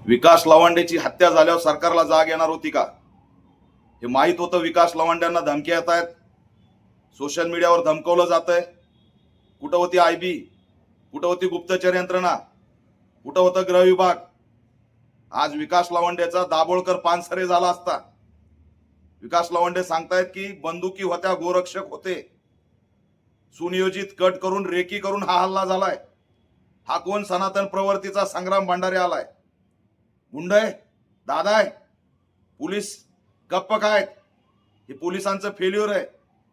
विकास लवांडेची हत्या झाल्यावर सरकारला जाग येणार होती का? हे माहित होतं विकास लवांड्यांना धमक्या येत आहेत, सोशल मीडियावर धमकवलं जातंय. कुठं होती आयबी, कुठं होती गुप्तचर यंत्रणा, कुठं होतं गृह विभाग? आज विकास लवांडेचा दाभोळकर पानसरे झाला असता. विकास लवांडे सांगतायत की बंदुकी होत्या, गोरक्षक होते, सुनियोजित कट करून रेकी करून हा हल्ला झालाय. हा कोण सनातन प्रवर्तीचा संग्राम भंडारे आलाय? गुंड आहे, दादा आहे? पोलीस गप्प काय? हे पोलिसांचं फेल्युअर आहे,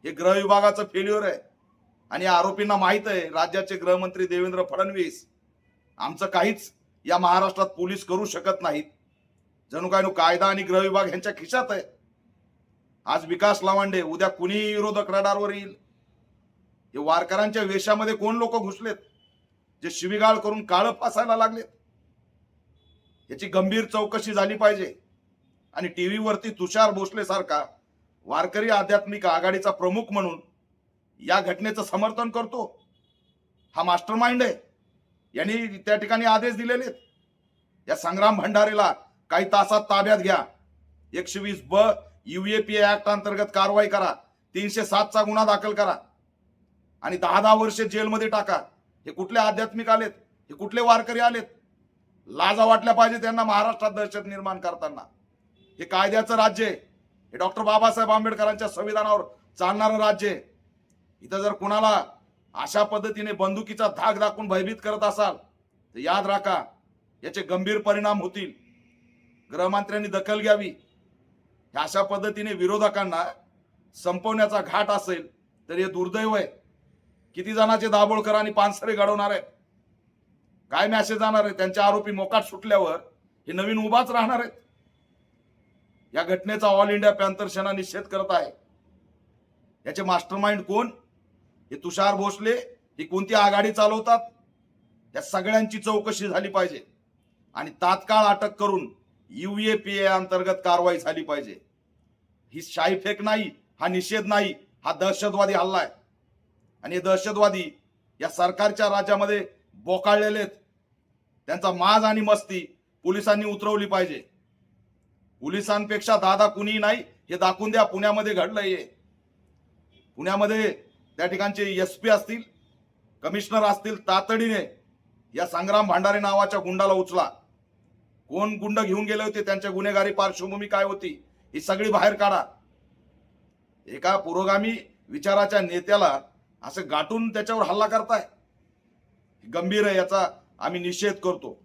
हे गृह विभागाचं फेल्युअर आहे. आणि आरोपींना माहित आहे राज्याचे गृहमंत्री देवेंद्र फडणवीस आमचं काहीच या महाराष्ट्रात पोलीस करू शकत नाहीत. जणू काय कायदा आणि गृह विभाग यांच्या खिशात आहे. आज विकास लवांडे, उद्या कुणी विरोधक रडारवर येईल. हे वारकऱ्यांच्या वेशामध्ये कोण लोक घुसलेत जे शिवीगाळ करून काळं फासायला लागलेत? याची गंभीर चौकशी झाली पाहिजे. आणि टीव्हीवरती तुषार भोसले सारखा वारकरी आध्यात्मिक आघाडीचा प्रमुख म्हणून या घटनेचं समर्थन करतो. हा मास्टरमाइंड आहे. यांनी त्या ठिकाणी आदेश दिलेले. या संग्राम भंडारेला काही तासात ताब्यात घ्या, 120B UAPA ऍक्ट अंतर्गत कारवाई करा, 307 चा गुन्हा दाखल करा आणि 10-10 वर्षे जेलमध्ये टाका. हे कुठले आध्यात्मिक आलेत? हे कुठले वारकरी आलेत? लाजा वाटल्या पाहिजे त्यांना महाराष्ट्रात दहशत निर्माण करताना. हे कायद्याचं राज्य आहे, हे डॉक्टर बाबासाहेब आंबेडकरांच्या संविधानावर चालणारं राज्य आहे. इथं जर कुणाला अशा पद्धतीने बंदुकीचा धाक दाखवून भयभीत करत असाल तर याद राखा, याचे गंभीर परिणाम होतील. गृहमंत्र्यांनी दखल घ्यावी. अशा पद्धतीने विरोधकांना संपवण्याचा घाट असेल तर हे दुर्दैव आहे. किती जणांचे दाभोळकर आणि पानसरे घडवणार आहेत? काय मॅसेज जाणार आहे? त्यांचे आरोपी मोकाट सुटल्यावर हे नवीन उभाच राहणार आहेत. या घटनेचा ऑल इंडिया पॅंथर सेना निषेध करत आहे. याचे मास्टरमाइंड कोण? हे तुषार भोसले, ही कोणती आघाडी चालवतात? या सगळ्यांची चौकशी झाली पाहिजे आणि तात्काळ अटक करून UAPA अंतर्गत कारवाई झाली पाहिजे. ही शाईफेक नाही, हा निषेध नाही, हा दहशतवादी हल्ला आहे. आणि हे दहशतवादी या सरकारच्या राज्यामध्ये बोकाळलेले आहेत. त्यांचा माज आणि मस्ती पोलिसांनी उतरवली पाहिजे. पोलिसांपेक्षा दादा कुणी नाही हे दाखवून द्या. पुण्यामध्ये घडलंय. पुण्यामध्ये त्या ठिकाणचे SP असतील, कमिशनर असतील, तातडीने या संग्राम भंडारे नावाच्या गुंडाला उचला. कोण गुंड घेऊन गेले होते, त्यांच्या गुन्हेगारी पार्श्वभूमी काय होती, ही सगळी बाहेर काढा. एका पुरोगामी विचाराच्या नेत्याला असं गाठून त्याच्यावर हल्ला करताय, गंभीर आहे. याचा आम्ही निषेध करतो.